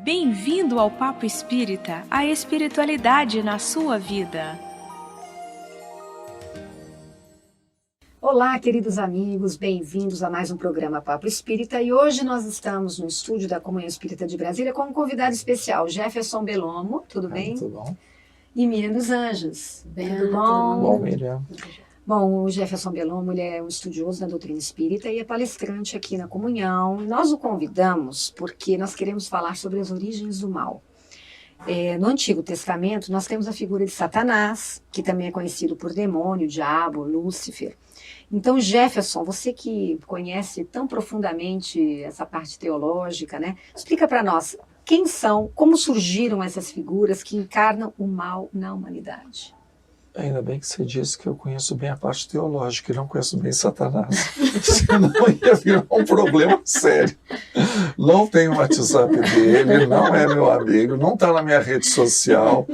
Bem-vindo ao Papo Espírita, a espiritualidade na sua vida. Olá, queridos amigos, bem-vindos a mais um programa Papo Espírita. E hoje nós estamos no estúdio da Comunhão Espírita de Brasília com um convidado especial, Jefferson Belomo, tudo bem? Tudo bom. E Miriam dos Anjos, tudo bom? Tudo bom, Miriam. Bom, o Jefferson Belomo, ele é um estudioso da doutrina espírita e é palestrante aqui na Comunhão. Nós o convidamos porque nós queremos falar sobre as origens do mal. No Antigo Testamento, nós temos a figura de Satanás, que também é conhecido por demônio, diabo, Lúcifer. Então, Jefferson, você que conhece tão profundamente essa parte teológica, né? Explica para nós quem são, como surgiram essas figuras que encarnam o mal na humanidade. Ainda bem que você disse que eu conheço bem a parte teológica e não conheço bem Satanás. Senão ia virar um problema sério. Não tenho o WhatsApp dele, não é meu amigo, não está na minha rede social.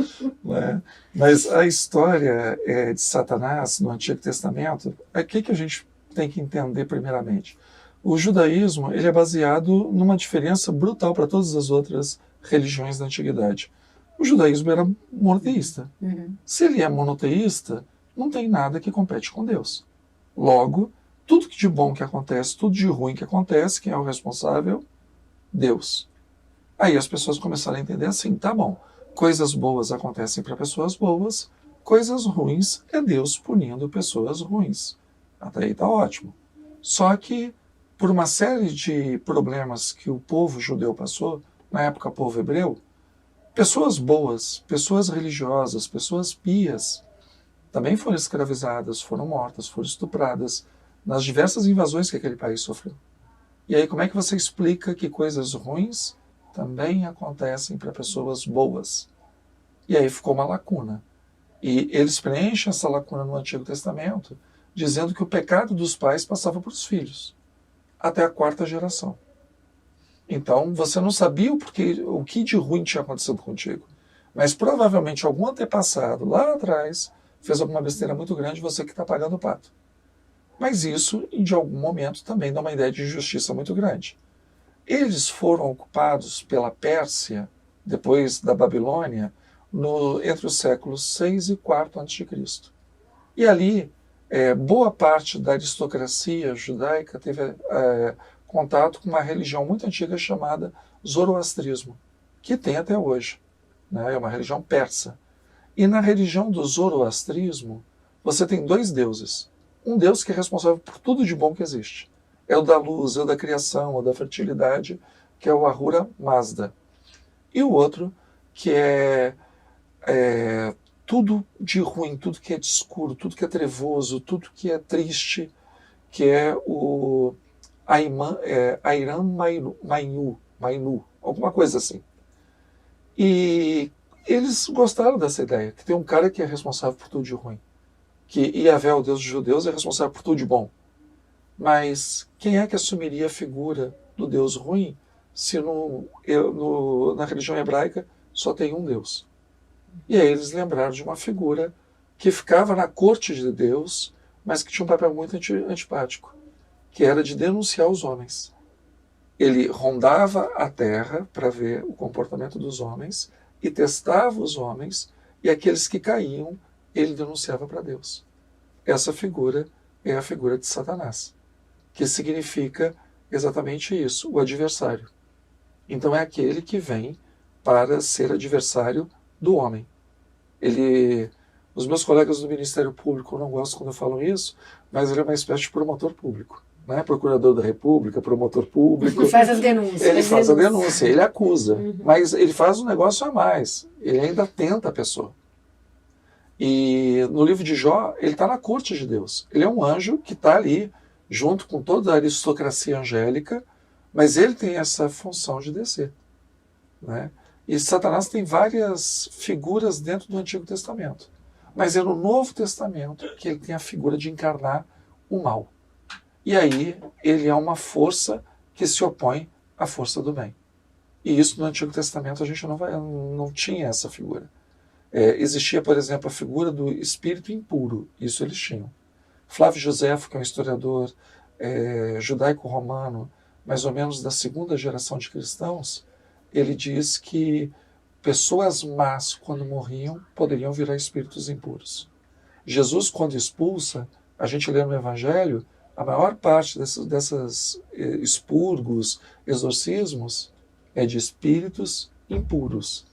Né? Mas a história de Satanás no Antigo Testamento, o que a gente tem que entender primeiramente? O judaísmo ele é baseado numa diferença brutal para todas as outras religiões da antiguidade. O judaísmo era monoteísta. Se ele é monoteísta, não tem nada que compete com Deus. Logo, tudo de bom que acontece, tudo de ruim que acontece, quem é o responsável? Deus. Aí as pessoas começaram a entender assim, tá bom, coisas boas acontecem para pessoas boas, coisas ruins é Deus punindo pessoas ruins. Até aí tá ótimo. Só que, por uma série de problemas que o povo judeu passou, na época o povo hebreu, pessoas boas, pessoas religiosas, pessoas pias, também foram escravizadas, foram mortas, foram estupradas nas diversas invasões que aquele país sofreu. E aí como é que você explica que coisas ruins também acontecem para pessoas boas? E aí ficou uma lacuna. E eles preenchem essa lacuna no Antigo Testamento, dizendo que o pecado dos pais passava para os filhos, até a 4ª geração. Então, você não sabia o que de ruim tinha acontecido contigo. Mas provavelmente algum antepassado lá atrás fez alguma besteira muito grande, você que está pagando o pato. Mas isso, de algum momento, também dá uma ideia de injustiça muito grande. Eles foram ocupados pela Pérsia, depois da Babilônia, entre os séculos 6 e 4 a.C. E ali, boa parte da aristocracia judaica teve contato com uma religião muito antiga chamada Zoroastrismo, que tem até hoje. Né? É uma religião persa. E na religião do Zoroastrismo, você tem 2 deuses. Um deus que é responsável por tudo de bom que existe. É o da luz, é o da criação, é o da fertilidade, que é o Ahura Mazda. E o outro, que é tudo de ruim, tudo que é de escuro, tudo que é trevoso, tudo que é triste, que é o Airam Mainu, alguma coisa assim. E eles gostaram dessa ideia, que tem um cara que é responsável por tudo de ruim, que Yahvé, o Deus dos judeus, é responsável por tudo de bom. Mas quem é que assumiria a figura do Deus ruim se na religião hebraica só tem um Deus? E aí eles lembraram de uma figura que ficava na corte de Deus, mas que tinha um papel muito antipático, que era de denunciar os homens. Ele rondava a terra para ver o comportamento dos homens e testava os homens, e aqueles que caíam, ele denunciava para Deus. Essa figura é a figura de Satanás, que significa exatamente isso, o adversário. Então é aquele que vem para ser adversário do homem. Os meus colegas do Ministério Público não gostam quando eu falo isso, mas ele é uma espécie de promotor público. Né? Procurador da República, promotor público. Ele faz as denúncias. Ele faz a denúncia, ele acusa. Mas ele faz um negócio a mais. Ele ainda tenta a pessoa. E no livro de Jó, ele está na corte de Deus. Ele é um anjo que está ali, junto com toda a aristocracia angélica, mas ele tem essa função de descer. Né? E Satanás tem várias figuras dentro do Antigo Testamento. Mas é no Novo Testamento que ele tem a figura de encarnar o mal. E aí ele é uma força que se opõe à força do bem. E isso no Antigo Testamento a gente não tinha essa figura. Existia, por exemplo, a figura do espírito impuro. Isso eles tinham. Flávio Josefo, que é um historiador judaico-romano, mais ou menos da segunda geração de cristãos, ele diz que pessoas más, quando morriam, poderiam virar espíritos impuros. Jesus, quando expulsa, a gente lê no Evangelho, a maior parte desses expurgos, exorcismos, é de espíritos impuros.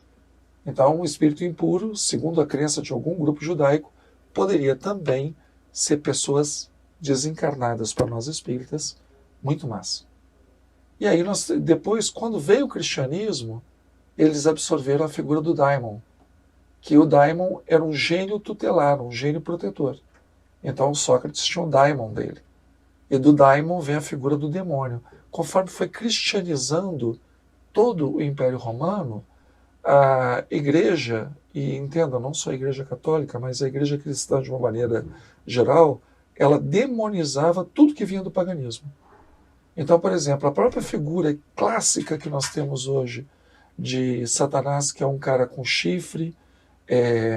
Então, um espírito impuro, segundo a crença de algum grupo judaico, poderia também ser pessoas desencarnadas para nós espíritas, muito más. E aí, depois, quando veio o cristianismo, eles absorveram a figura do daimon, que o daimon era um gênio tutelar, um gênio protetor. Então, Sócrates tinha um daimon dele. E do daimon vem a figura do demônio. Conforme foi cristianizando todo o Império Romano, a igreja, e entenda, não só a igreja católica, mas a igreja cristã de uma maneira geral, ela demonizava tudo que vinha do paganismo. Então, por exemplo, a própria figura clássica que nós temos hoje de Satanás, que é um cara com chifre,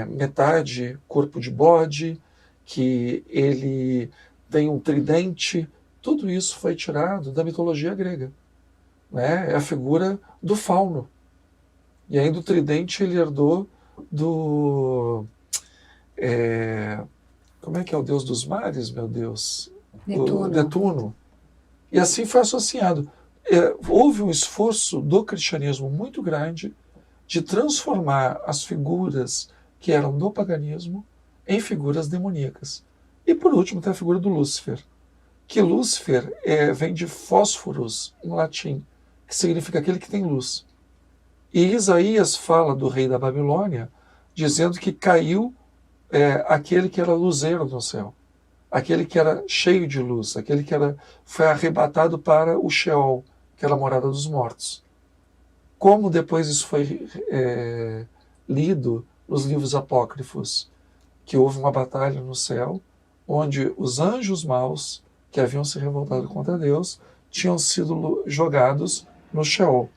metade corpo de bode, que ele tem um tridente, tudo isso foi tirado da mitologia grega. Né? É a figura do fauno. E aí do tridente ele herdou do... como é que é o deus dos mares, meu Deus? Netuno. Netuno. E assim foi associado. Houve um esforço do cristianismo muito grande de transformar as figuras que eram do paganismo em figuras demoníacas. E por último tem a figura do Lúcifer, que Lúcifer vem de fósforos em latim, que significa aquele que tem luz. E Isaías fala do rei da Babilônia, dizendo que caiu aquele que era luzeiro no céu, aquele que era cheio de luz, aquele que foi arrebatado para o Sheol, que era a morada dos mortos. Como depois isso foi lido nos livros apócrifos, que houve uma batalha no céu, onde os anjos maus, que haviam se revoltado contra Deus, tinham sido jogados no Sheol.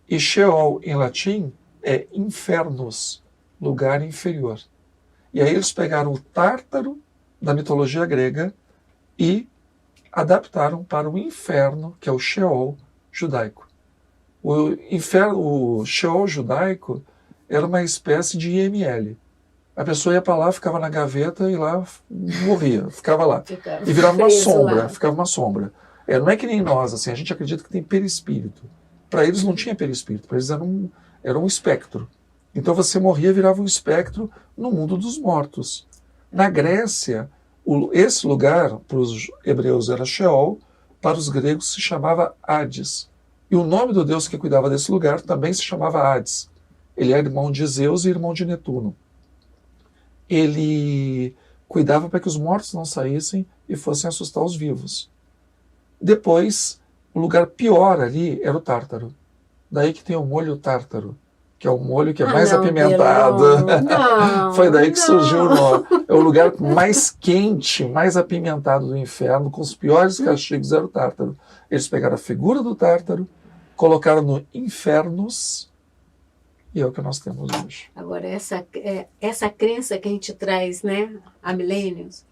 E Sheol, em latim, é infernus, lugar inferior. E aí eles pegaram o Tártaro da mitologia grega e adaptaram para o inferno, que é o Sheol judaico. O Sheol judaico era uma espécie de IML. A pessoa ia para lá, ficava na gaveta e lá morria, ficava lá. E virava uma sombra, ficava uma sombra. Não é que nem nós, assim, a gente acredita que tem perispírito. Para eles não tinha perispírito, para eles era um espectro. Então você morria e virava um espectro no mundo dos mortos. Na Grécia, esse lugar, para os hebreus era Sheol, para os gregos se chamava Hades. E o nome do deus que cuidava desse lugar também se chamava Hades. Ele era irmão de Zeus e irmão de Netuno. Ele cuidava para que os mortos não saíssem e fossem assustar os vivos. Depois, o lugar pior ali era o Tártaro. Daí que tem o molho tártaro, que é o molho que é mais apimentado. Foi daí que surgiu o nome. É o lugar mais quente, mais apimentado do inferno, com os piores castigos, era o Tártaro. Eles pegaram a figura do Tártaro, colocaram no Infernus, e é o que nós temos hoje. Agora, essa crença que a gente traz, né, há milênios,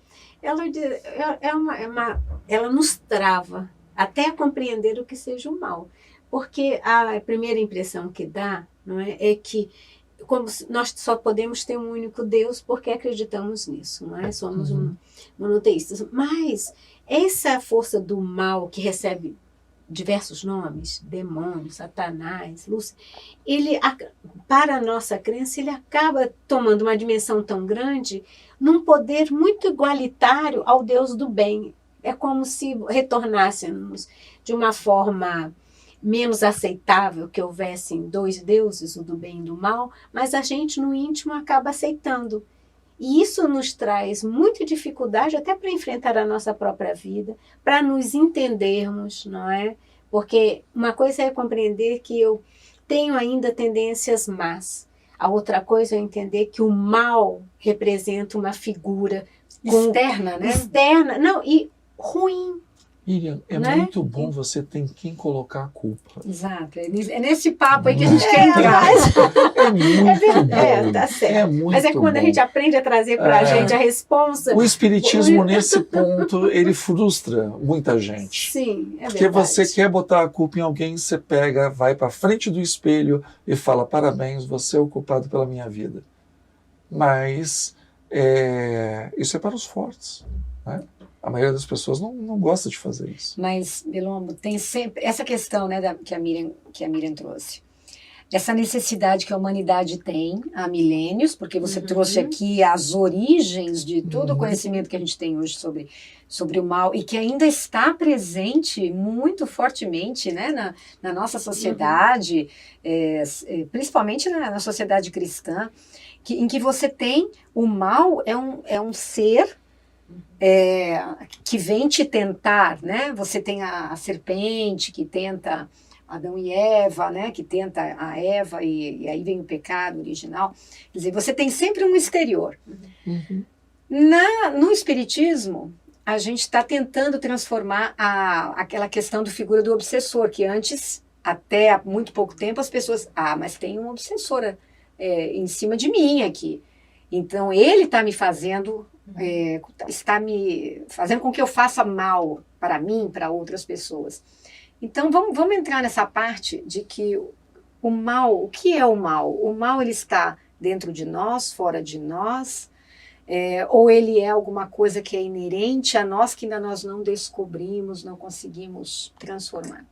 ela nos trava até compreender o que seja o mal. Porque a primeira impressão que dá, não é que como nós só podemos ter um único Deus porque acreditamos nisso, não é? Somos monoteístas. Mas essa força do mal que recebe diversos nomes, demônio, Satanás, Lúcifer, ele, para a nossa crença, ele acaba tomando uma dimensão tão grande num poder muito igualitário ao Deus do bem. É como se retornássemos de uma forma menos aceitável que houvessem dois deuses, o do bem e do mal, mas a gente no íntimo acaba aceitando. E isso nos traz muita dificuldade até para enfrentar a nossa própria vida, para nos entendermos, não é? Porque uma coisa é compreender que eu tenho ainda tendências más. A outra coisa é entender que o mal representa uma figura Externa, né? externa, não, e ruim. Miriam, é Né? muito bom você ter em quem colocar a culpa. Exato. É nesse papo aí que a gente quer entrar. É muito bom. Tá certo. É muito Mas é quando a bom. gente aprende a trazer para a gente a responsa. O espiritismo, nesse ponto, ele frustra muita gente. Sim, é Porque verdade. você quer botar a culpa em alguém, você pega, vai para frente do espelho e fala: parabéns, você é o culpado pela minha vida. Mas isso é para os fortes, né? A maioria das pessoas não gosta de fazer isso. Mas, Belombo, tem sempre essa questão, né, que a Miriam trouxe. Essa necessidade que a humanidade tem há milênios, porque você trouxe aqui as origens de todo o conhecimento que a gente tem hoje sobre o mal e que ainda está presente muito fortemente, né, na nossa sociedade, principalmente na sociedade cristã, em que você tem o mal é um ser que vem te tentar, né? Você tem a serpente que tenta Adão e Eva, né? Que tenta a Eva e aí vem o pecado original. Quer dizer, você tem sempre um exterior. No Espiritismo, a gente está tentando transformar aquela questão do figura do obsessor, que antes, até há muito pouco tempo, as pessoas... mas tem uma obsessora em cima de mim aqui. Então, ele está me fazendo... está me fazendo com que eu faça mal para mim, para outras pessoas. Então, vamos entrar nessa parte de que o mal, o que é o mal? O mal, ele está dentro de nós, fora de nós, ou ele é alguma coisa que é inerente a nós, que ainda nós não descobrimos, não conseguimos transformar.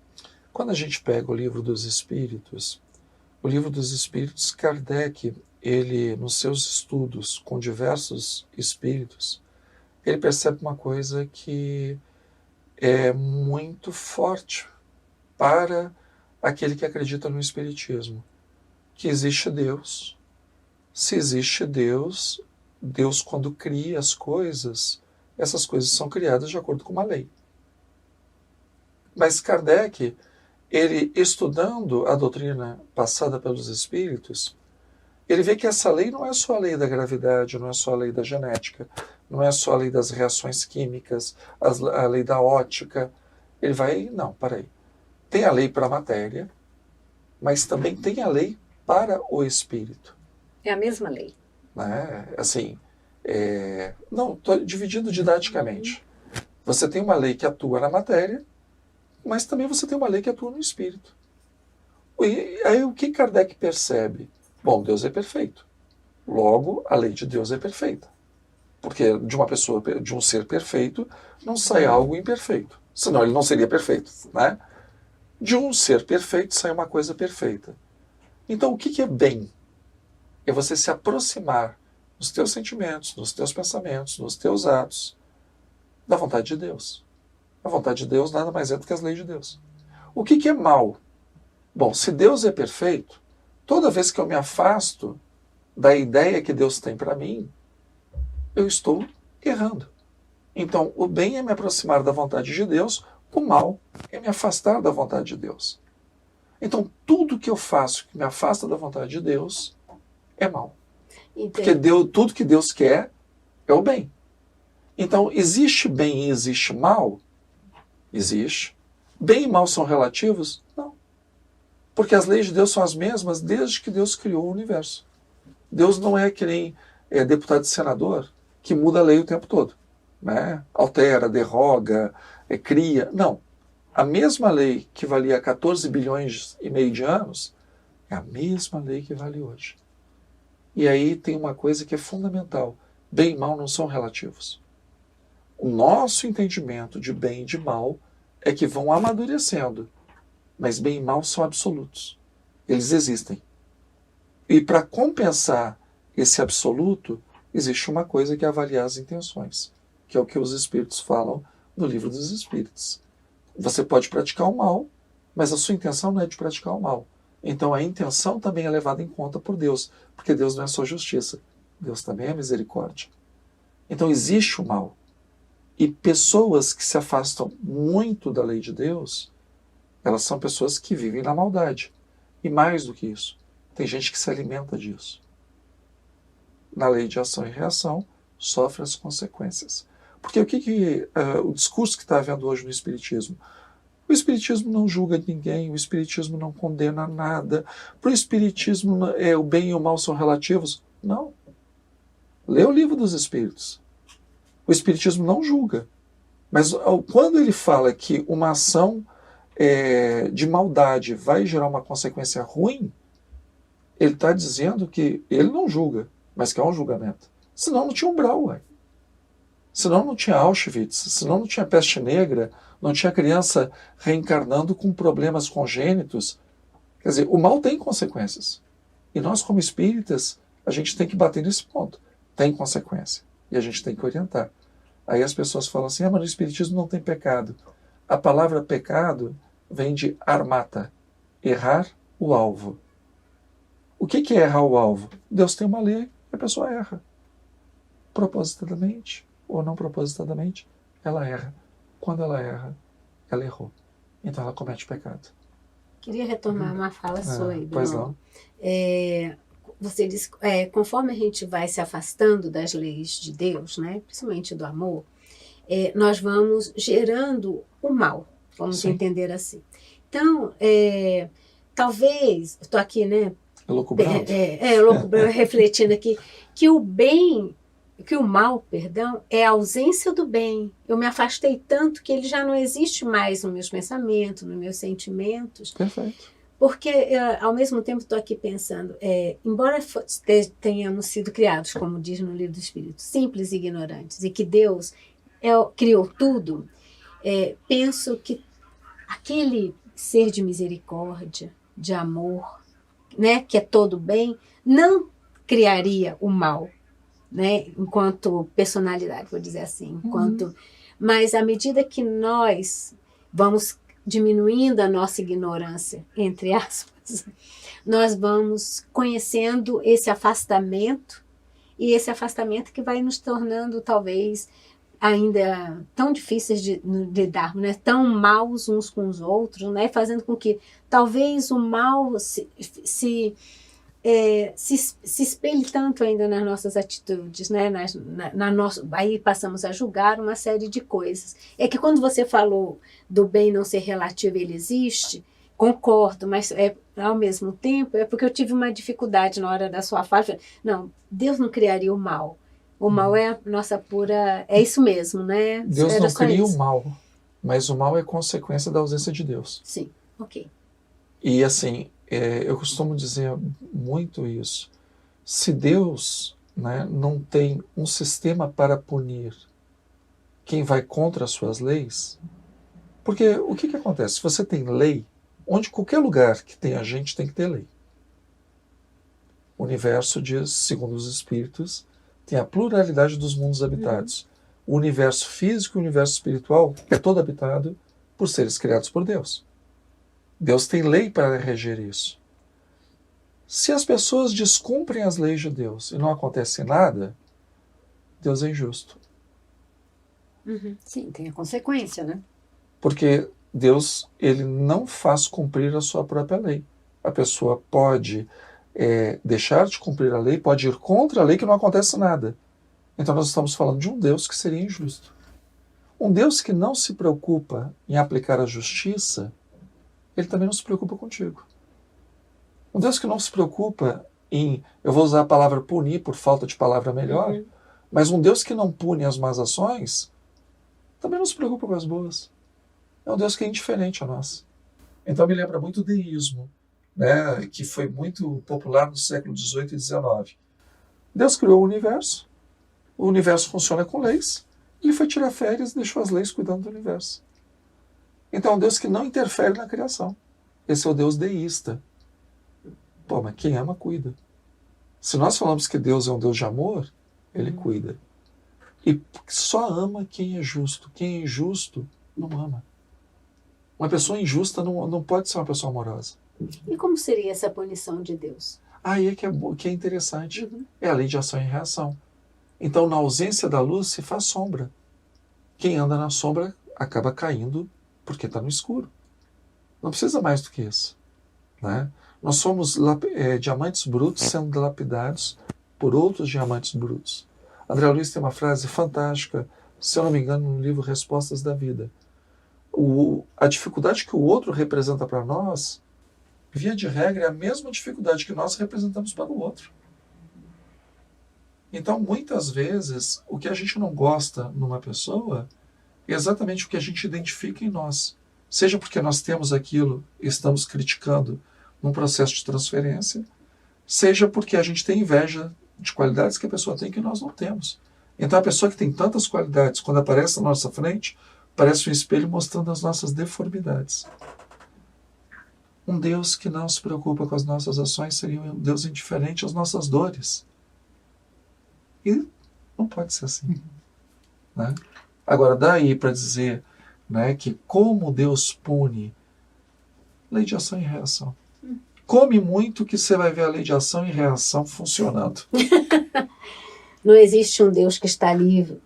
Quando a gente pega o Livro dos Espíritos, Kardec, ele, nos seus estudos com diversos espíritos, ele percebe uma coisa que é muito forte para aquele que acredita no Espiritismo, que existe Deus. Se existe Deus, Deus, quando cria as coisas, essas coisas são criadas de acordo com uma lei. Mas Kardec, ele estudando a doutrina passada pelos espíritos, ele vê que essa lei não é só a lei da gravidade, não é só a lei da genética, não é só a lei das reações químicas, a lei da ótica. Ele vai, não, peraí. Tem a lei para a matéria, mas também tem a lei para o espírito. É a mesma lei. Né? Assim, não, estou dividindo didaticamente. Você tem uma lei que atua na matéria, mas também você tem uma lei que atua no espírito. E aí o que Kardec percebe? Bom, Deus é perfeito. Logo, a lei de Deus é perfeita. Porque de uma pessoa, de um ser perfeito, não sai algo imperfeito. Senão ele não seria perfeito, né? De um ser perfeito sai uma coisa perfeita. Então o que é bem? É você se aproximar nos teus sentimentos, nos teus pensamentos, nos teus atos, da vontade de Deus. A vontade de Deus nada mais é do que as leis de Deus. O que é mal? Bom, se Deus é perfeito, toda vez que eu me afasto da ideia que Deus tem para mim, eu estou errando. Então, o bem é me aproximar da vontade de Deus, o mal é me afastar da vontade de Deus. Então, tudo que eu faço que me afasta da vontade de Deus é mal. Porque tudo que Deus quer é o bem. Então, existe bem e existe mal? Existe. Bem e mal são relativos? Não. Porque as leis de Deus são as mesmas desde que Deus criou o universo. Deus não é que nem deputado e senador que muda a lei o tempo todo. Né? Altera, derroga, cria. Não. A mesma lei que valia 14 bilhões e meio de anos é a mesma lei que vale hoje. E aí tem uma coisa que é fundamental. Bem e mal não são relativos. O nosso entendimento de bem e de mal é que vão amadurecendo. Mas bem e mal são absolutos. Eles existem. E para compensar esse absoluto, existe uma coisa que é avaliar as intenções, que é o que os espíritos falam no Livro dos Espíritos. Você pode praticar o mal, mas a sua intenção não é de praticar o mal. Então a intenção também é levada em conta por Deus, porque Deus não é só justiça, Deus também é misericórdia. Então existe o mal. E pessoas que se afastam muito da lei de Deus, elas são pessoas que vivem na maldade. E mais do que isso, tem gente que se alimenta disso. Na lei de ação e reação, sofre as consequências. Porque o discurso que está havendo hoje no Espiritismo? O Espiritismo não julga ninguém, o Espiritismo não condena nada. Para o Espiritismo, o bem e o mal são relativos? Não. Lê o Livro dos Espíritos. O Espiritismo não julga. Mas quando ele fala que uma ação de maldade vai gerar uma consequência ruim, ele está dizendo que ele não julga, mas que é um julgamento. Senão não tinha umbral, ué. Senão não tinha Auschwitz, senão não tinha peste negra, não tinha criança reencarnando com problemas congênitos. Quer dizer, o mal tem consequências. E nós, como espíritas, a gente tem que bater nesse ponto. Tem consequência. E a gente tem que orientar. Aí as pessoas falam assim, mas no Espiritismo não tem pecado. A palavra pecado vem de armata, errar o alvo. O que é errar o alvo? Deus tem uma lei e a pessoa erra. Propositadamente ou não propositadamente, ela erra. Quando ela erra, ela errou. Então ela comete pecado. Queria retomar uma fala sua aí, pois Bruno. não. Você disse, conforme a gente vai se afastando das leis de Deus, né, principalmente do amor, nós vamos gerando o mal, vamos Sim. entender assim. Então, talvez, estou aqui, né, refletindo aqui, que o mal, perdão, é a ausência do bem. Eu me afastei tanto que ele já não existe mais nos meus pensamentos, nos meus sentimentos. Perfeito. Porque, ao mesmo tempo, estou aqui pensando, embora tenhamos sido criados, como diz no Livro do Espírito, simples e ignorantes, e que Deus criou tudo, penso que aquele ser de misericórdia, de amor, né, que é todo bem, não criaria o mal, né, enquanto personalidade, vou dizer assim. Mas à medida que nós vamos diminuindo a nossa ignorância, entre aspas, nós vamos conhecendo esse afastamento, e esse afastamento que vai nos tornando talvez ainda tão difíceis de lidar, né? Tão maus uns com os outros, né? Fazendo com que talvez o mal se espelhe tanto ainda nas nossas atitudes, né? Aí passamos a julgar uma série de coisas. É que quando você falou do bem não ser relativo, ele existe, concordo, mas ao mesmo tempo é porque eu tive uma dificuldade na hora da sua fala. Não, Deus não criaria o mal. O mal é a nossa pura... É isso mesmo, né? Deus não cria o mal, mas o mal é consequência da ausência de Deus. Sim, ok. E assim, eu costumo dizer muito isso. Se Deus, né, não tem um sistema para punir quem vai contra as suas leis, porque o que acontece? Se você tem lei, onde qualquer lugar que tenha gente tem que ter lei. O universo diz, segundo os espíritos, tem a pluralidade dos mundos habitados. O universo físico e o universo espiritual é todo habitado por seres criados por Deus. Deus tem lei para reger isso. Se as pessoas descumprem as leis de Deus e não acontece nada, Deus é injusto. Sim, tem a consequência, né? Porque Deus, ele não faz cumprir a sua própria lei. A pessoa pode deixar de cumprir a lei, pode ir contra a lei que não acontece nada. Então nós estamos falando de um Deus que seria injusto. Um Deus que não se preocupa em aplicar a justiça, ele também não se preocupa contigo. Um Deus que não se preocupa em, eu vou usar a palavra punir por falta de palavra melhor, mas um Deus que não pune as más ações, também não se preocupa com as boas. É um Deus que é indiferente a nós. Então me lembra muito o deísmo, né, que foi muito popular no século XVIII e XIX. Deus criou o universo funciona com leis, ele foi tirar férias e deixou as leis cuidando do universo. Então é um Deus que não interfere na criação. Esse é o Deus deísta. Pô, mas quem ama, cuida. Se nós falamos que Deus é um Deus de amor, ele cuida. E só ama quem é justo. Quem é injusto, não ama. Uma pessoa injusta não pode ser uma pessoa amorosa. E como seria essa punição de Deus? Aí é que é interessante. É a lei de ação e reação. Então, na ausência da luz, se faz sombra. Quem anda na sombra acaba caindo porque está no escuro. Não precisa mais do que isso. Né? Nós somos diamantes brutos sendo lapidados por outros diamantes brutos. André Luiz tem uma frase fantástica, se eu não me engano, no livro Respostas da Vida. A dificuldade que o outro representa para nós, via de regra, é a mesma dificuldade que nós representamos para o outro. Então, muitas vezes, o que a gente não gosta numa pessoa é exatamente o que a gente identifica em nós. Seja porque nós temos aquilo e estamos criticando num processo de transferência, seja porque a gente tem inveja de qualidades que a pessoa tem que nós não temos. Então, a pessoa que tem tantas qualidades, quando aparece na nossa frente, parece um espelho mostrando as nossas deformidades. Um Deus que não se preocupa com as nossas ações seria um Deus indiferente às nossas dores. E não pode ser assim. Né? Agora, daí para dizer, né, que como Deus pune, lei de ação e reação. Come muito que você vai ver a lei de ação e reação funcionando. Não existe um Deus que está ali,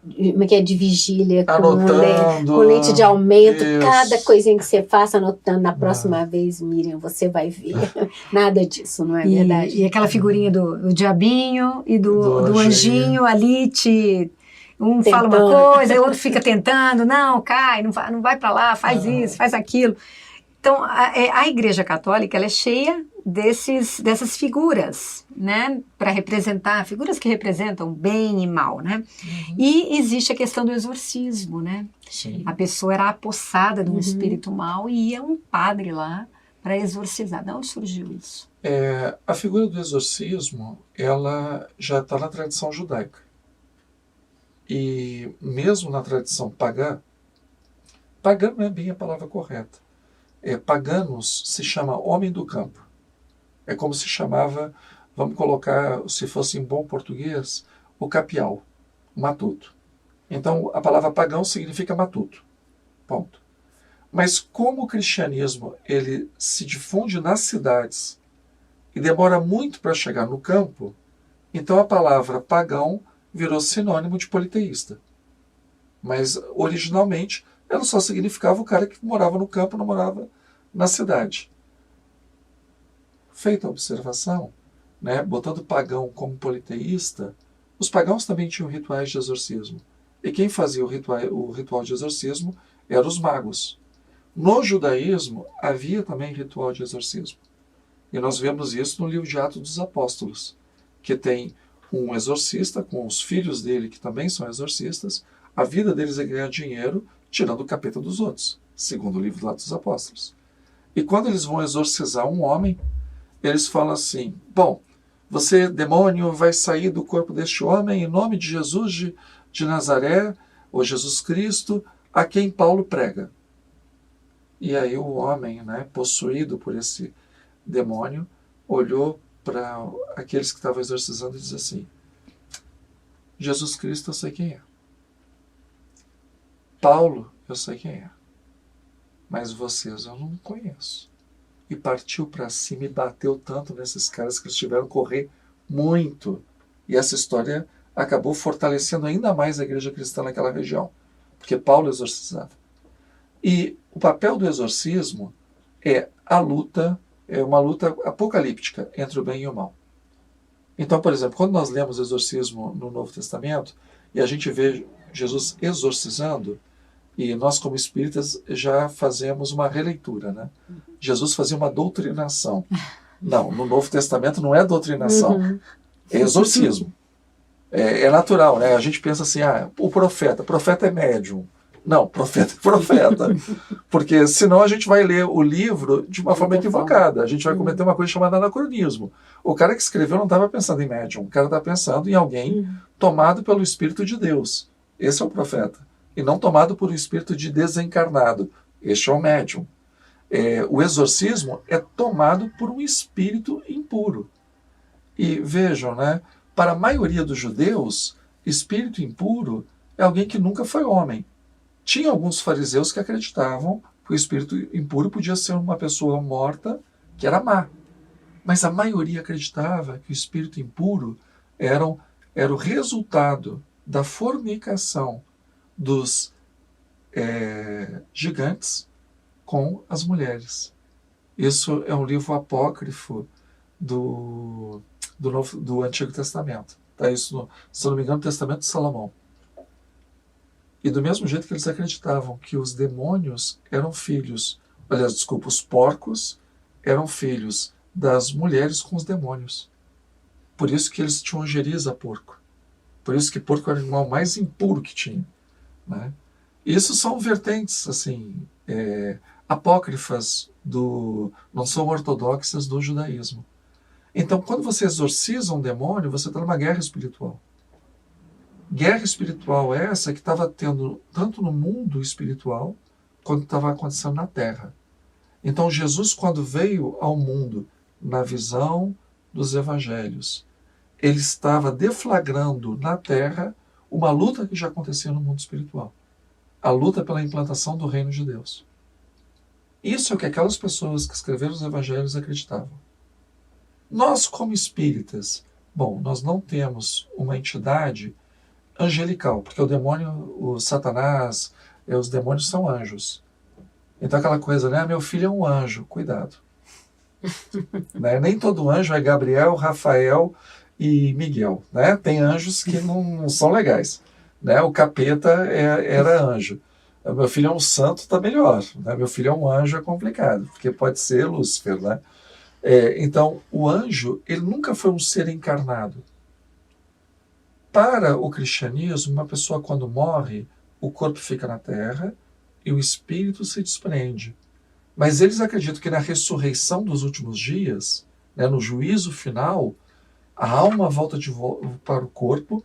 que é de vigília, Anotando, com leite de aumento, isso. cada coisinha que você faça, anotando, na próxima vez, Miriam, você vai ver. Nada disso, não é verdade? E aquela figurinha do diabinho e do anjinho ali um fala uma coisa, o outro fica tentando, não, cai, não vai para lá, faz isso, faz aquilo. Então, a Igreja Católica, ela é cheia dessas figuras, né, para representar, figuras que representam bem e mal, né? E existe a questão do exorcismo, né? Sim. A pessoa era apossada de um espírito mau e ia um padre lá para exorcizar. De onde surgiu isso? A figura do exorcismo, ela já está na tradição judaica. E mesmo na tradição pagã não é bem a palavra correta. Paganos se chama homem do campo. É como se chamava, vamos colocar, se fosse em bom português, o capial, o matuto. Então, a palavra pagão significa matuto. Ponto. Mas como o cristianismo ele se difunde nas cidades e demora muito para chegar no campo, então a palavra pagão virou sinônimo de politeísta. Mas, originalmente, ela só significava o cara que morava no campo, não morava na cidade. Feita a observação, né, botando pagão como politeísta, os pagãos também tinham rituais de exorcismo. E quem fazia o ritual de exorcismo eram os magos. No judaísmo, havia também ritual de exorcismo. E nós vemos isso no livro de Atos dos Apóstolos, que tem um exorcista com os filhos dele, que também são exorcistas. A vida deles é ganhar dinheiro tirando o capeta dos outros, segundo o livro do Atos dos Apóstolos. E quando eles vão exorcizar um homem, eles falam assim, bom, você, demônio, vai sair do corpo deste homem em nome de Jesus de Nazaré, ou Jesus Cristo, a quem Paulo prega. E aí o homem, né, possuído por esse demônio, olhou para aqueles que estavam exorcizando e disse assim, Jesus Cristo eu sei quem é. Paulo eu sei quem é. Mas vocês eu não conheço. E partiu para cima e bateu tanto nesses caras que eles tiveram que correr muito. E essa história acabou fortalecendo ainda mais a igreja cristã naquela região. Porque Paulo exorcizava. E o papel do exorcismo é uma luta apocalíptica entre o bem e o mal. Então, por exemplo, quando nós lemos exorcismo no Novo Testamento, e a gente vê Jesus exorcizando, e nós, como espíritas, já fazemos uma releitura, né? Jesus fazia uma doutrinação. Não, no Novo Testamento não é doutrinação, é exorcismo. É natural, né? A gente pensa assim, o profeta é médium. Não, profeta é profeta. Porque senão a gente vai ler o livro de uma forma equivocada. A gente vai cometer uma coisa chamada anacronismo. O cara que escreveu não estava pensando em médium, o cara estava pensando em alguém tomado pelo Espírito de Deus. Esse é o profeta. E não tomado por um espírito de desencarnado. Este é o médium. O exorcismo é tomado por um espírito impuro. E vejam, né, para a maioria dos judeus, espírito impuro é alguém que nunca foi homem. Tinha alguns fariseus que acreditavam que o espírito impuro podia ser uma pessoa morta que era má. Mas a maioria acreditava que o espírito impuro era o resultado da fornicação dos gigantes com as mulheres. Isso é um livro apócrifo do Antigo Testamento. Tá? Isso, se eu não me engano, no Testamento de Salomão. E do mesmo jeito que eles acreditavam que os demônios eram filhos, aliás, desculpa, os porcos eram filhos das mulheres com os demônios. Por isso que eles tinham ojeriza a porco. Por isso que porco era o animal mais impuro que tinha. Né? Isso são vertentes assim, apócrifas, não são ortodoxas do judaísmo. Então, quando você exorciza um demônio, você está numa guerra espiritual. Guerra espiritual essa que estava tendo tanto no mundo espiritual quanto estava acontecendo na Terra. Então, Jesus, quando veio ao mundo na visão dos evangelhos, ele estava deflagrando na Terra uma luta que já acontecia no mundo espiritual. A luta pela implantação do reino de Deus. Isso é o que aquelas pessoas que escreveram os evangelhos acreditavam. Nós, como espíritas, bom, nós não temos uma entidade angelical, porque o demônio, o Satanás, os demônios são anjos. Então aquela coisa, né? Meu filho é um anjo, cuidado. Né? Nem todo anjo é Gabriel, Rafael e Miguel. Né? Tem anjos que não são legais. Né? O capeta era anjo. Meu filho é um santo, está melhor. Né? Meu filho é um anjo, é complicado, porque pode ser Lúcifer. Né? Então, o anjo, ele nunca foi um ser encarnado. Para o cristianismo, uma pessoa quando morre, o corpo fica na terra e o espírito se desprende. Mas eles acreditam que na ressurreição dos últimos dias, né, no juízo final, a alma volta para o corpo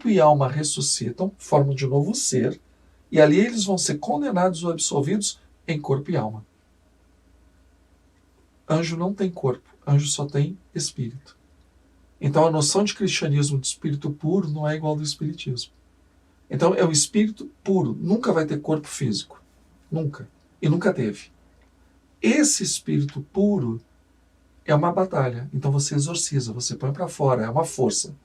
e alma ressuscitam, formam de novo o ser, e ali eles vão ser condenados ou absolvidos em corpo e alma. Anjo não tem corpo, anjo só tem espírito. Então a noção de cristianismo de espírito puro não é igual ao do espiritismo. Então é o espírito puro, nunca vai ter corpo físico. Nunca. E nunca teve. Esse espírito puro é uma batalha. Então você exorciza, você põe para fora, é uma força.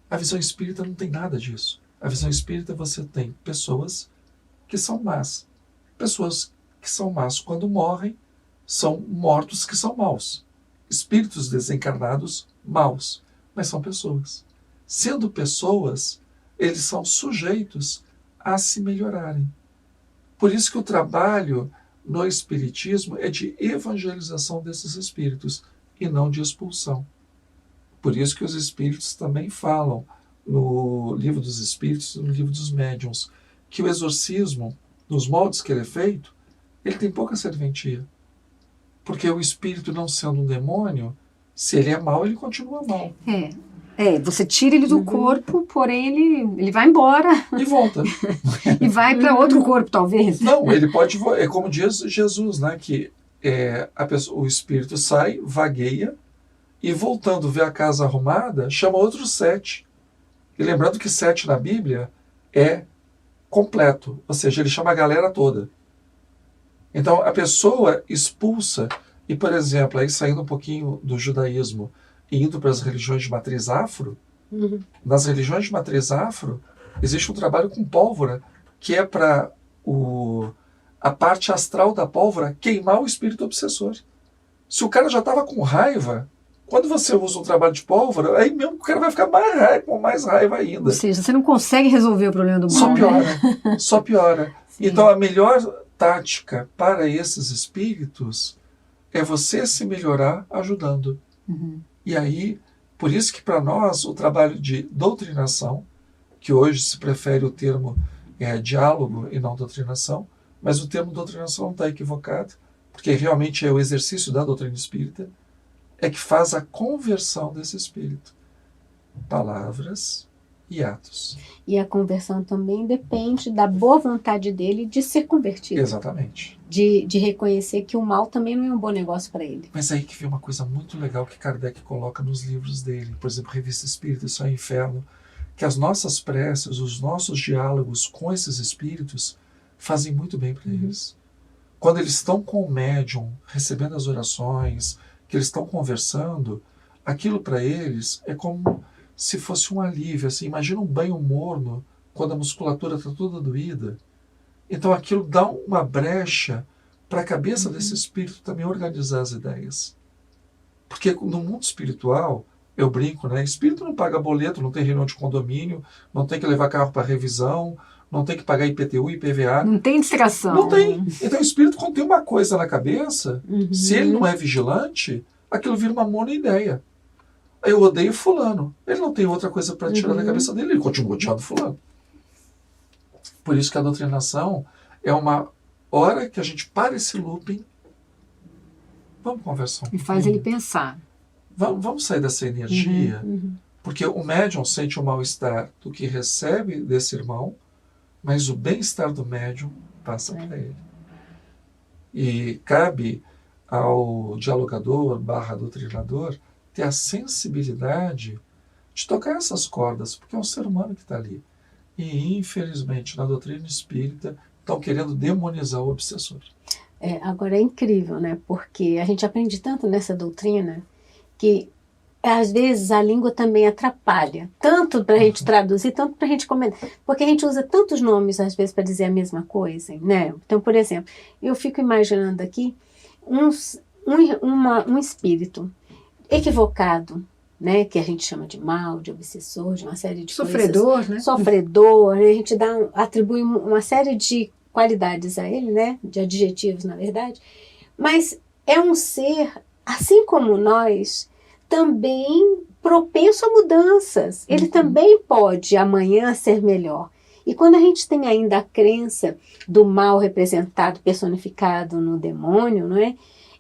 A visão espírita não tem nada disso. A visão espírita você tem pessoas que são más. Pessoas que são más quando morrem, são mortos que são maus. Espíritos desencarnados maus, mas são pessoas. Sendo pessoas, eles são sujeitos a se melhorarem. Por isso que o trabalho no espiritismo é de evangelização desses espíritos e não de expulsão. Por isso que os espíritos também falam no livro dos espíritos e no livro dos médiuns que o exorcismo, nos moldes que ele é feito, ele tem pouca serventia. Porque o espírito, não sendo um demônio, se ele é mau, ele continua mau. Você tira ele do corpo, porém ele vai embora. E volta. E vai para outro corpo, talvez. Não, ele pode... É como diz Jesus, né? Que o espírito sai, vagueia, e voltando, vê a casa arrumada, chama outros 7. E lembrando que 7 na Bíblia é completo. Ou seja, ele chama a galera toda. Então, a pessoa expulsa, e, por exemplo, aí saindo um pouquinho do judaísmo e indo para as religiões de matriz afro, nas religiões de matriz afro, existe um trabalho com pólvora, que é para a parte astral da pólvora queimar o espírito obsessor. Se o cara já estava com raiva, quando você usa um trabalho de pólvora, aí mesmo o cara vai ficar com mais raiva ainda. Ou seja, você não consegue resolver o problema do mal. Só piora. Né? Só piora. Então, a melhor tática para esses espíritos é você se melhorar ajudando. E aí, por isso que para nós o trabalho de doutrinação, que hoje se prefere o termo diálogo e não doutrinação, mas o termo doutrinação não está equivocado, porque realmente é o exercício da doutrina espírita, é que faz a conversão desse espírito. Palavras e atos. E a conversão também depende da boa vontade dele de ser convertido. Exatamente. De reconhecer que o mal também não é um bom negócio para ele. Mas aí que vem uma coisa muito legal que Kardec coloca nos livros dele, por exemplo, Revista Espírita, Céu e Inferno, que as nossas preces, os nossos diálogos com esses espíritos fazem muito bem para eles. Quando eles estão com o médium, recebendo as orações, que eles estão conversando, aquilo para eles é como se fosse um alívio. Assim, imagina um banho morno quando a musculatura está toda doída. Então aquilo dá uma brecha para a cabeça desse espírito também organizar as ideias. Porque no mundo espiritual, eu brinco, né? Espírito não paga boleto, não tem reunião de condomínio, não tem que levar carro para revisão, não tem que pagar IPTU, IPVA. Não tem distração. Não tem. Então o espírito, quando tem uma coisa na cabeça, Uhum. se ele não é vigilante, aquilo vira uma monoideia. Eu odeio fulano. Ele não tem outra coisa para tirar da cabeça dele, ele continua odiando fulano. Por isso que a doutrinação é uma hora que a gente para esse looping. Vamos conversar um E faz pouquinho? ele pensar. Vamos sair dessa energia, Uhum. porque o médium sente o mal-estar do que recebe desse irmão, mas o bem-estar do médium passa para ele. E cabe ao dialogador / doutrinador ter a sensibilidade de tocar essas cordas, porque é um ser humano que está ali. E, infelizmente, na doutrina espírita, estão querendo demonizar o obsessor. Agora é incrível, né? Porque a gente aprende tanto nessa doutrina que às vezes a língua também atrapalha, tanto para a gente traduzir, tanto para a gente comentar, porque a gente usa tantos nomes às vezes para dizer a mesma coisa, né? Então, por exemplo, eu fico imaginando aqui um espírito equivocado, né? Que a gente chama de mal, de obsessor, de uma série de Sofredor, né? coisas. Sofredor, né? A gente atribui uma série de qualidades a ele, né? De adjetivos, na verdade. Mas é um ser, assim como nós, também propenso a mudanças. Ele também pode amanhã ser melhor. E quando a gente tem ainda a crença do mal representado, personificado no demônio, não é?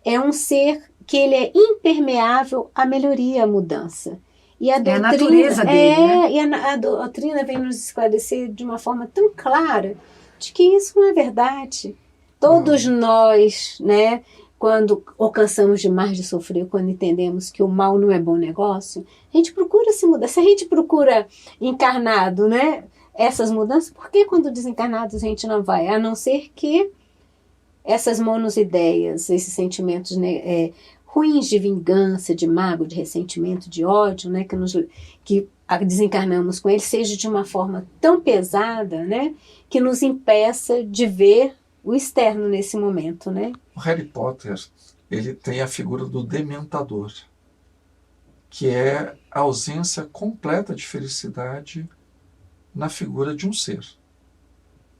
É um ser que ele é impermeável à melhoria, à mudança. E a doutrina, natureza dele, né? E a doutrina vem nos esclarecer de uma forma tão clara de que isso não é verdade. Todos nós, né, quando alcançamos demais de sofrer, quando entendemos que o mal não é bom negócio, a gente procura se mudar. Se a gente procura encarnado, né, essas mudanças, por que quando desencarnados a gente não vai? A não ser que essas monoideias, esses sentimentos, né, ruins de vingança, de mágoa, de ressentimento, de ódio, né, que desencarnamos com ele, seja de uma forma tão pesada, né, que nos impeça de ver o externo nesse momento, né? O Harry Potter, ele tem a figura do dementador, que é a ausência completa de felicidade na figura de um ser,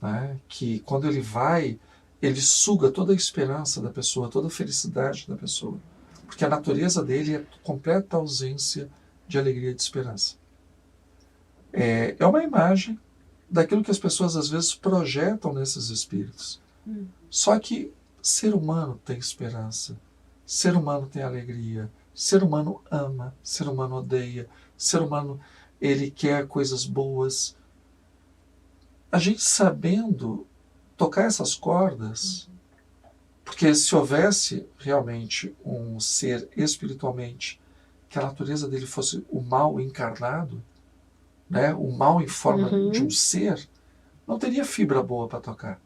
né? Que quando ele vai, ele suga toda a esperança da pessoa, toda a felicidade da pessoa, porque a natureza dele é completa ausência de alegria e de esperança. É uma imagem daquilo que as pessoas às vezes projetam nesses espíritos. Só que ser humano tem esperança, ser humano tem alegria, ser humano ama, ser humano odeia, ser humano ele quer coisas boas. A gente sabendo tocar essas cordas, porque se houvesse realmente um ser espiritualmente que a natureza dele fosse o mal encarnado, né, o mal em forma de um ser, não teria fibra boa para tocar.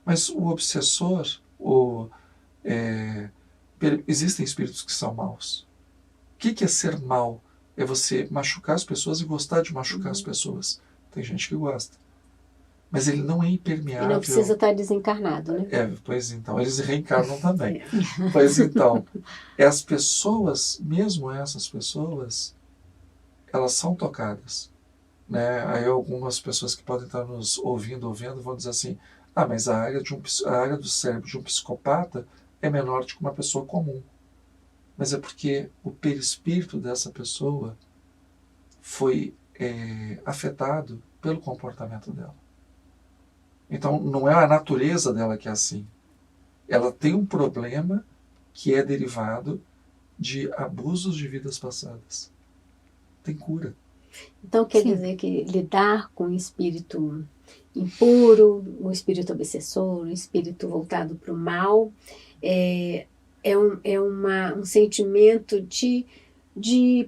Mas o obsessor, existem espíritos que são maus. O que é ser mau? É você machucar as pessoas e gostar de machucar as pessoas. Tem gente que gosta. Mas ele não é impermeável. E não precisa estar desencarnado, né? Pois então, eles reencarnam também. Pois então, as pessoas, mesmo essas pessoas, elas são tocadas. Né? Aí algumas pessoas que podem estar nos ouvindo, vão dizer assim, mas a área do cérebro de um psicopata é menor do que uma pessoa comum. Mas é porque o perispírito dessa pessoa foi afetado pelo comportamento dela. Então, não é a natureza dela que é assim. Ela tem um problema que é derivado de abusos de vidas passadas. Tem cura. Então, quer dizer que lidar com o espírito impuro, o espírito obsessor, o espírito voltado para o mal, é um sentimento de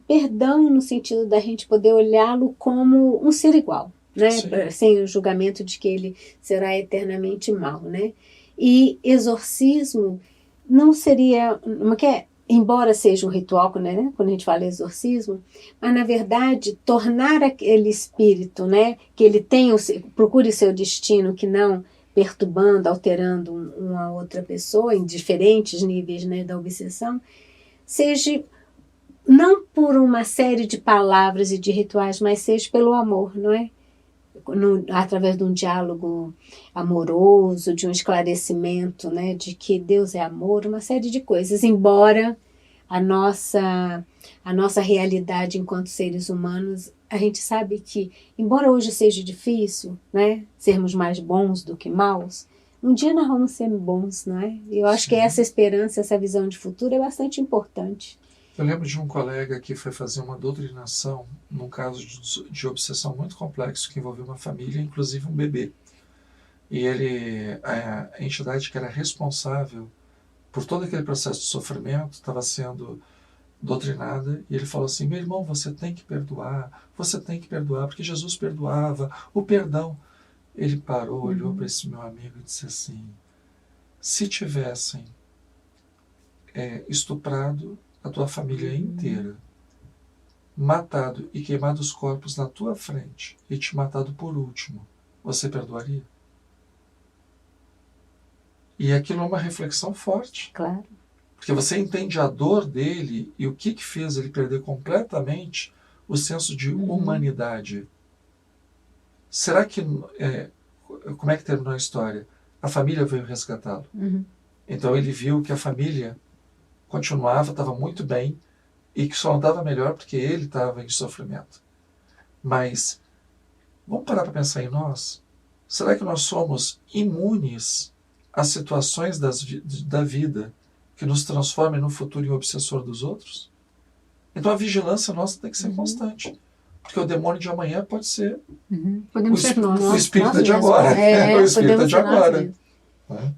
perdão, no sentido da gente poder olhá-lo como um ser igual, né? Sem o julgamento de que ele será eternamente mal, né? E exorcismo não seria, embora seja um ritual, né, quando a gente fala exorcismo, mas na verdade tornar aquele espírito, né, que ele procure seu destino, que não perturbando, alterando uma outra pessoa em diferentes níveis, né, da obsessão, seja não por uma série de palavras e de rituais, mas seja pelo amor, não é? Através de um diálogo amoroso, de um esclarecimento, né, de que Deus é amor, uma série de coisas, embora a nossa realidade enquanto seres humanos, a gente sabe que, embora hoje seja difícil, né, sermos mais bons do que maus, um dia nós vamos ser bons, não é? E eu acho que essa esperança, essa visão de futuro é bastante importante. Eu lembro de um colega que foi fazer uma doutrinação num caso de obsessão muito complexo que envolveu uma família, inclusive um bebê. E a entidade que era responsável por todo aquele processo de sofrimento estava sendo doutrinada, e ele falou assim: meu irmão, você tem que perdoar, porque Jesus perdoava, o perdão. Ele parou, olhou para esse meu amigo e disse assim: se tivessem estuprado a tua família inteira, matado e queimado os corpos na tua frente e te matado por último, você perdoaria? E aquilo é uma reflexão forte. Claro. Porque você entende a dor dele e o que fez ele perder completamente o senso de humanidade. Será que... como é que terminou a história? A família veio resgatá-lo. Então ele viu que a família continuava, estava muito bem, e que só andava melhor porque ele estava em sofrimento. Mas vamos parar para pensar em nós? Será que nós somos imunes às situações da vida que nos transformem no futuro em obsessor dos outros? Então a vigilância nossa tem que ser constante. Porque o demônio de amanhã pode ser Podemos ser nós. O espírito nós de mesmos. agora. O espírito podemos de ser nós agora. mesmos.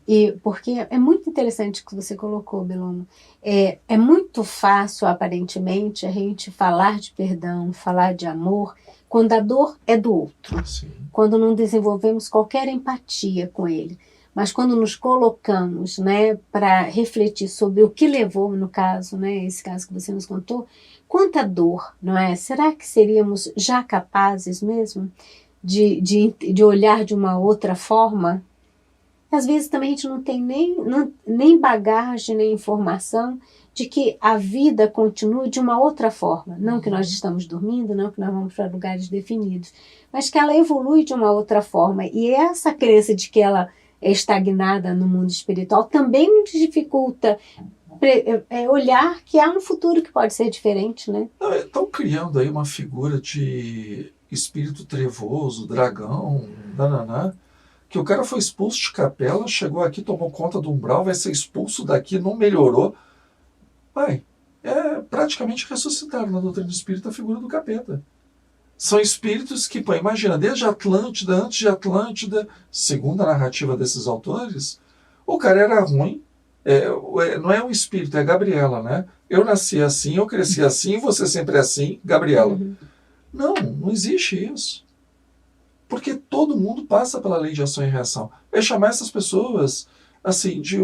E porque é muito interessante o que você colocou, Beloma. É muito fácil, aparentemente, a gente falar de perdão, falar de amor, quando a dor é do outro. Sim. Quando não desenvolvemos qualquer empatia com ele. Mas quando nos colocamos, né, para refletir sobre o que levou, no caso, né, esse caso que você nos contou, quanta dor, não é? Será que seríamos já capazes mesmo de olhar de uma outra forma? Às vezes também a gente não tem nem bagagem, nem informação de que a vida continue de uma outra forma. Não que nós estamos dormindo, não que nós vamos para lugares definidos, mas que ela evolui de uma outra forma. E essa crença de que ela é estagnada no mundo espiritual também nos dificulta olhar que há um futuro que pode ser diferente, né? Estão criando aí uma figura de espírito trevoso, dragão, nananã, que o cara foi expulso de capela, chegou aqui, tomou conta do umbral, vai ser expulso daqui, não melhorou. Pai, praticamente ressuscitaram na doutrina espírita a figura do capeta. São espíritos que, imagina, desde Atlântida, antes de Atlântida, segundo a narrativa desses autores, o cara era ruim. Não é um espírito, é Gabriela, né? Eu nasci assim, eu cresci assim, você sempre é assim, Gabriela. Não existe isso. Porque todo mundo passa pela lei de ação e reação. É chamar essas pessoas assim, de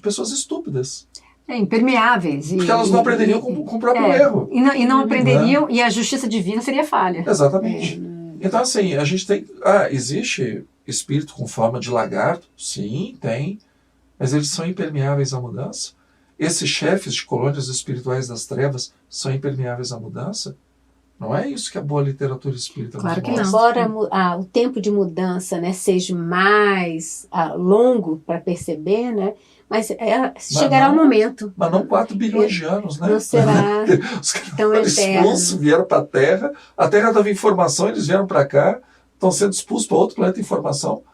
pessoas estúpidas. Impermeáveis. Porque elas não aprenderiam com o próprio erro. E não aprenderiam, e a justiça divina seria falha. Exatamente. Então, assim, a gente tem... existe espírito com forma de lagarto? Sim, tem. Mas eles são impermeáveis à mudança? Esses chefes de colônias espirituais das trevas são impermeáveis à mudança? Não é isso que a boa literatura espírita nos mostra. Embora o tempo de mudança, né, seja mais longo para perceber, né, mas chegará o momento. Mas não 4 bilhões de anos, né? Não será Os caras tão foram eterno. expulsos, vieram para a Terra dava informação, eles vieram para cá, estão sendo expulsos para outro planeta informação.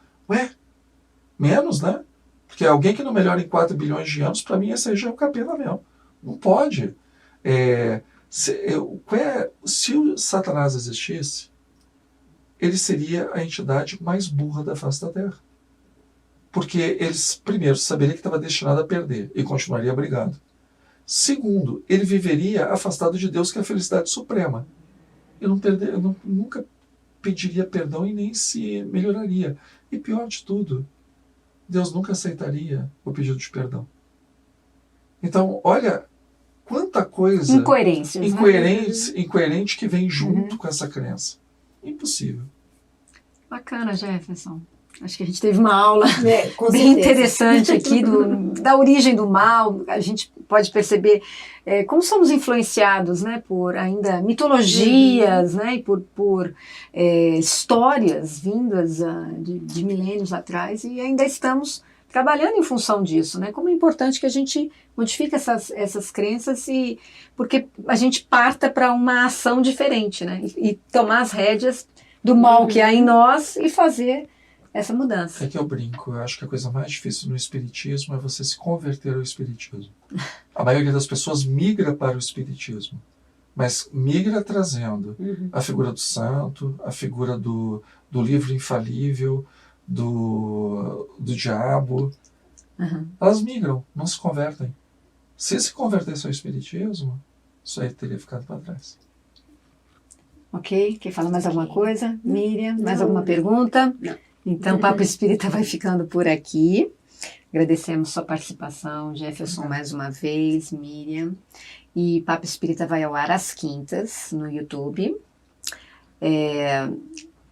Menos, né? Porque alguém que não melhora em 4 bilhões de anos, para mim, esse aí já é o capeta mesmo. Não pode. Se o Satanás existisse, ele seria a entidade mais burra da face da Terra. Porque eles, primeiro, saberia que estava destinado a perder e continuaria brigando. Segundo, ele viveria afastado de Deus, que é a felicidade suprema. Nunca pediria perdão e nem se melhoraria. E pior de tudo, Deus nunca aceitaria o pedido de perdão. Então, olha quanta coisa incoerente que vem junto com essa crença. Impossível. Bacana, Jefferson. Acho que a gente teve uma aula Com bem certeza. interessante aqui da origem do mal. A gente pode perceber como somos influenciados, né, por ainda mitologias, né, e por histórias vindas de milênios atrás, e ainda estamos trabalhando em função disso, né? Como é importante que a gente modifique essas crenças porque a gente parta para uma ação diferente, né? E tomar as rédeas do mal que há em nós e fazer essa mudança. É que eu brinco, eu acho que a coisa mais difícil no espiritismo é você se converter ao espiritismo. A maioria das pessoas migra para o espiritismo, mas migra trazendo a figura do santo, a figura do livro infalível, do diabo. Elas migram, não se convertem. Se convertesse ao espiritismo, isso aí teria ficado para trás. Ok? Quer falar mais alguma coisa? Miriam, mais alguma pergunta? Não. Então, o Papo Espírita vai ficando por aqui. Agradecemos sua participação, Jefferson, mais uma vez, Miriam. E Papo Espírita vai ao ar às quintas no YouTube.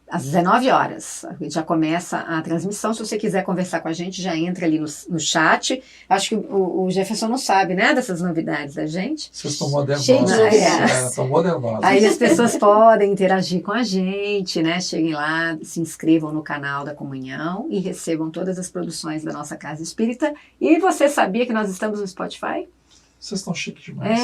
Às 19 horas. Já começa a transmissão. Se você quiser conversar com a gente, já entra ali no chat. Acho que o Jefferson não sabe, né, dessas novidades da gente. Vocês estão modernosos. Cheio de novidades. Estão modernosos. Aí as pessoas podem interagir com a gente, né? Cheguem lá, se inscrevam no canal da Comunhão e recebam todas as produções da nossa Casa Espírita. E você sabia que nós estamos no Spotify? Vocês estão chiques demais.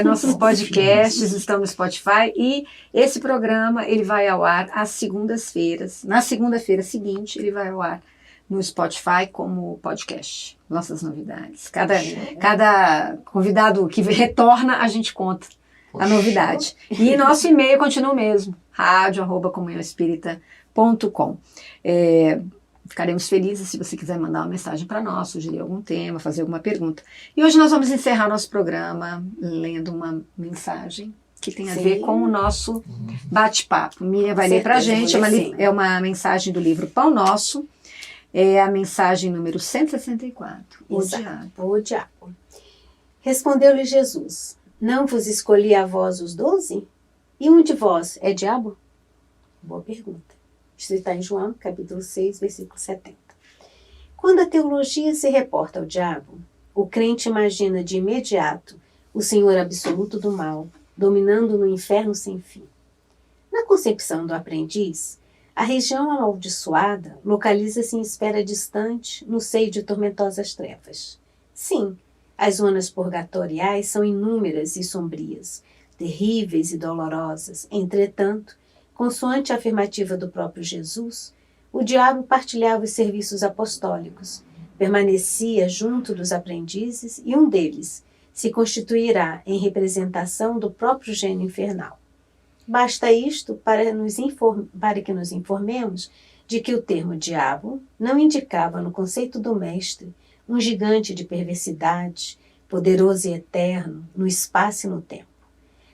Nossos podcasts estão no Spotify e esse programa ele vai ao ar às segundas-feiras. Na segunda-feira seguinte ele vai ao ar no Spotify como podcast. Nossas novidades. Cada convidado que retorna a gente conta a novidade. E nosso e-mail continua o mesmo, radio@comunhãoespírita.com. Ficaremos felizes se você quiser mandar uma mensagem para nós, sugerir algum tema, fazer alguma pergunta. E hoje nós vamos encerrar nosso programa lendo uma mensagem que tem a ver com o nosso bate-papo. Miriam vai ler para a gente, é uma mensagem do livro Pão Nosso, é a mensagem número 164, o diabo. O diabo. Respondeu-lhe Jesus: Não vos escolhi a vós os 12? E um de vós é diabo? Boa pergunta. Isso está em João, capítulo 6, versículo 70. Quando a teologia se reporta ao diabo, o crente imagina de imediato o Senhor absoluto do mal, dominando no inferno sem fim. Na concepção do aprendiz, a região amaldiçoada localiza-se em esfera distante, no seio de tormentosas trevas. Sim, as zonas purgatoriais são inúmeras e sombrias, terríveis e dolorosas. Entretanto, consoante a afirmativa do próprio Jesus, o diabo partilhava os serviços apostólicos, permanecia junto dos aprendizes e um deles se constituirá em representação do próprio gênio infernal. Basta isto para que nos informemos de que o termo diabo não indicava no conceito do mestre um gigante de perversidade, poderoso e eterno no espaço e no tempo.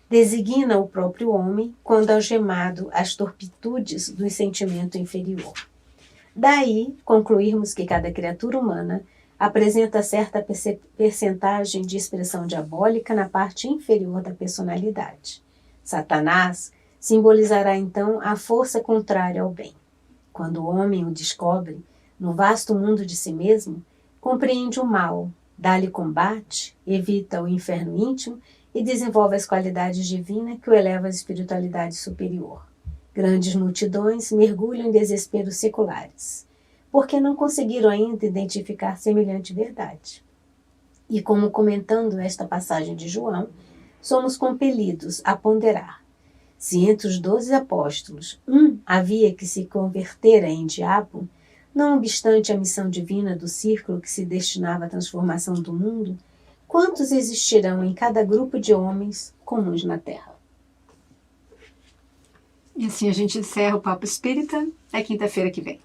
Designa o próprio homem quando algemado às torpitudes do sentimento inferior. Daí, concluirmos que cada criatura humana apresenta certa percentagem de expressão diabólica na parte inferior da personalidade. Satanás simbolizará então a força contrária ao bem. Quando o homem o descobre, no vasto mundo de si mesmo, compreende o mal, dá-lhe combate, evita o inferno íntimo e desenvolve as qualidades divinas que o elevam à espiritualidade superior. Grandes multidões mergulham em desesperos seculares, porque não conseguiram ainda identificar semelhante verdade. E como comentando esta passagem de João, somos compelidos a ponderar. Se entre os 12 apóstolos, havia que se convertera em diabo, não obstante a missão divina do círculo que se destinava à transformação do mundo, quantos existirão em cada grupo de homens comuns na Terra? E assim a gente encerra o Papo Espírita. É quinta-feira que vem.